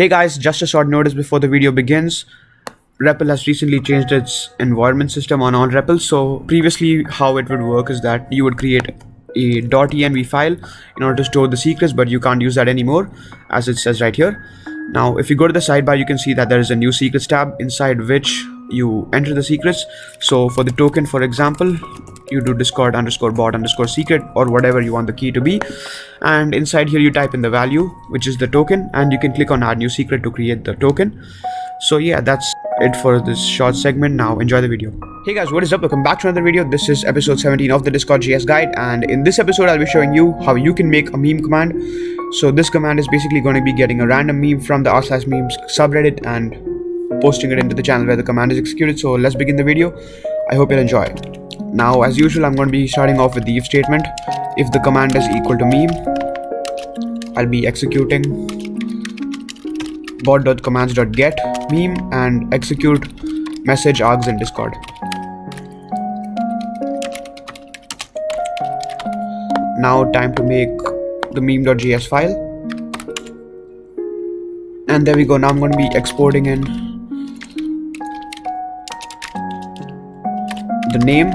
Hey guys, just a short notice before the video begins. REPL has recently changed its environment system on all REPL. So previously how it would work is that you would create a .env file in order to store the secrets, but you can't use that anymore as it says right here. Now if you go to the sidebar, you can see that there is a new secrets tab inside which you enter the secrets. So for the token, for example, you do discord_bot_secret or whatever you want the key to be, and inside here you type in the value, which is the token, and you can click on add new secret to create the token. So yeah, that's it for this short segment. Now enjoy the video. Hey guys, what is up? Welcome back to another video. This is episode 17 of the Discord JS guide, and in this episode I'll be showing you how you can make a meme command. So this command is basically going to be getting a random meme from the r/memes subreddit and posting it into the channel where the command is executed. So let's begin the video. I hope you'll enjoy. Now as usual, I'm going to be starting off with the if statement. If the command is equal to meme, I'll be executing bot.commands.get meme and execute message args in Discord. Now time to make the meme.js file, and there we go. Now I'm going to be exporting in the name,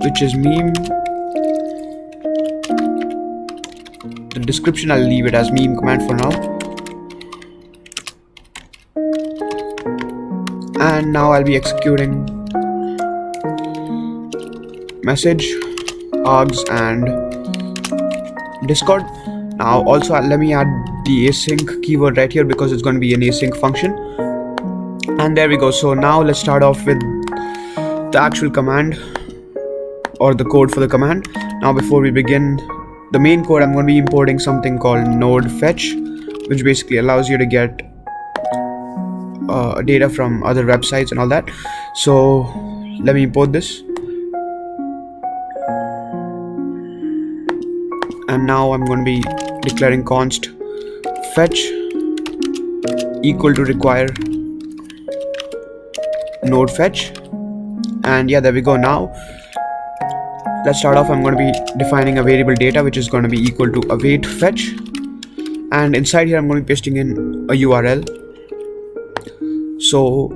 which is meme. The description, I'll leave it as meme command for now. And now I'll be executing message, args, and Discord. Now also let me add the async keyword right here because it's going to be an async function. And there we go. So now let's start off with the actual command or the code for the command. Now before we begin the main code, I'm going to be importing something called node fetch, which basically allows you to get data from other websites and all that. So let me import this, and now I'm going to be declaring const fetch equal to require node fetch. And yeah, there we go. Now let's start off. I'm going to be defining a variable data which is going to be equal to await fetch, and inside here I'm going to be pasting in a URL. So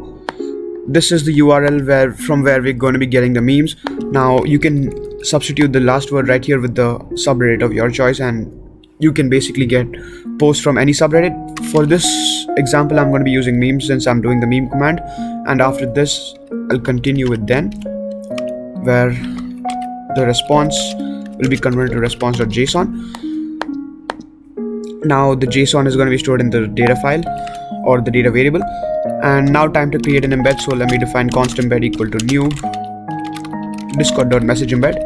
this is the URL from where we're going to be getting the memes. Now you can substitute the last word right here with the subreddit of your choice, and you can basically get posts from any subreddit. For this example, I'm going to be using memes since I'm doing the meme command, and after this I'll continue with then, where the response will be converted to response.json. Now the JSON is going to be stored in the data file or the data variable. And now time to create an embed. So let me define const embed equal to new discord.message embed.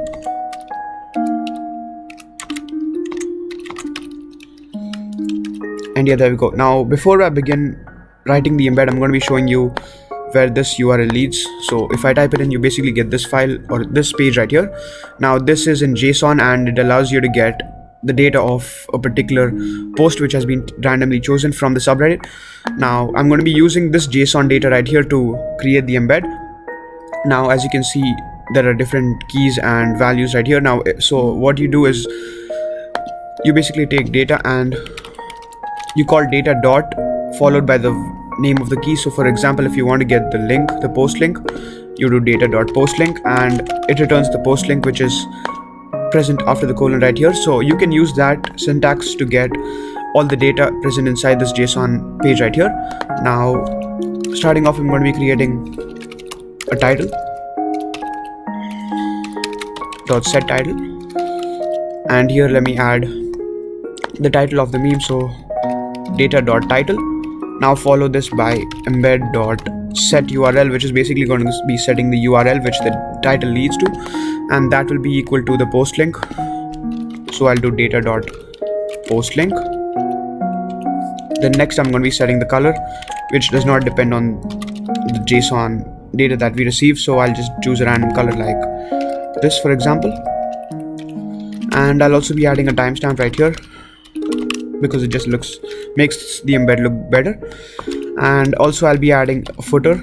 And yeah, there we go. Now before I begin writing the embed, I'm going to be showing you where this URL leads. So if I type it in, you basically get this file or this page right here. Now this is in JSON, and it allows you to get the data of a particular post which has been randomly chosen from the subreddit. Now I'm going to be using this JSON data right here to create the embed. Now as you can see, there are different keys and values right here. Now so what you do is you basically take data and you call data dot followed by the name of the key. So for example, if you want to get the link, the post link, you do data dot post link, and it returns the post link which is present after the colon right here. So you can use that syntax to get all the data present inside this JSON page right here. Now starting off, I'm going to be creating a title dot set title, and here let me add the title of the meme. So data dot title. Now follow this by embed dot set URL, which is basically going to be setting the URL which the title leads to, and that will be equal to the post link. So I'll do data dot post link. Then next I'm going to be setting the color, which does not depend on the JSON data that we receive. So I'll just choose a random color like this, for example. And I'll also be adding a timestamp right here because it just makes the embed look better. And also I'll be adding a footer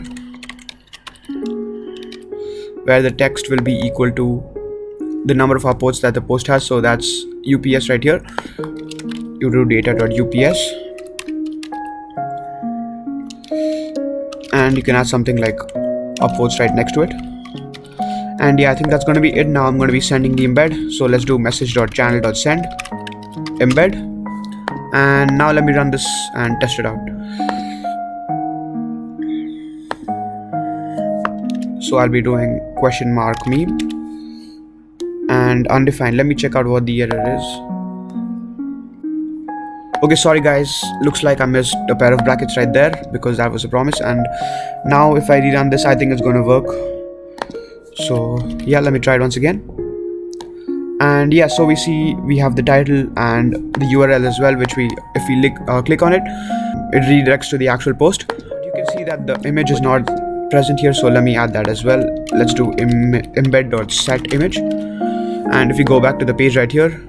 where the text will be equal to the number of upvotes that the post has. So that's UPS right here. you do data.ups, and you can add something like upvotes right next to it. And yeah, I think that's going to be it. Now I'm going to be sending the embed, so let's do message.channel.send embed, and now let me run this and test it out. So I'll be doing question mark meme and undefined. Let me check out what the error is. Okay, sorry guys, looks like I missed a pair of brackets right there because that was a promise. And now if I rerun this, I think it's going to work. So yeah, let me try it once again. And yeah, so we see we have the title and the URL as well, which if we click on it, it redirects to the actual post. You can see that the image is not present here, so let me add that as well. Let's do embed.set image, and if we go back to the page right here,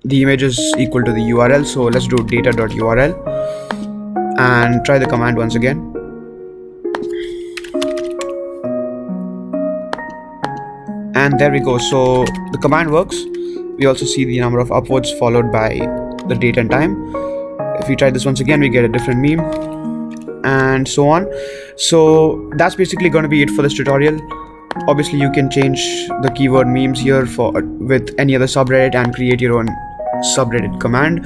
the image is equal to the URL, so let's do data.url and try the command once again. And there we go. So the command works. We also see the number of upvotes followed by the date and time. If we try this once again, we get a different meme, and so on. So that's basically going to be it for this tutorial. Obviously you can change the keyword memes here with any other subreddit and create your own subreddit command,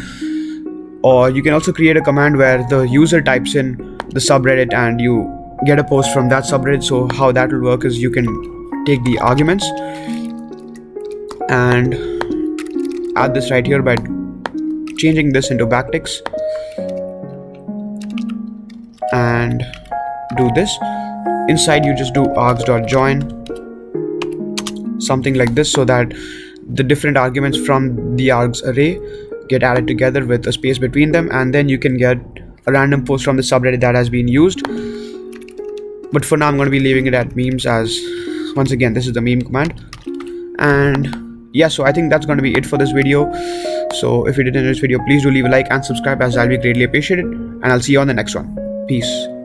or you can also create a command where the user types in the subreddit and you get a post from that subreddit. So how that will work is you can take the arguments and add this right here by changing this into backticks and do this. Inside you just do args.join, something like this, so that the different arguments from the args array get added together with a space between them, and then you can get a random post from the subreddit that has been used. But for now I'm going to be leaving it at memes, as once again this is the meme command. And yeah, so I think that's going to be it for this video. So if you did enjoy this video, please do leave a like and subscribe, as I'll be greatly appreciated, and I'll see you on the next one. Peace.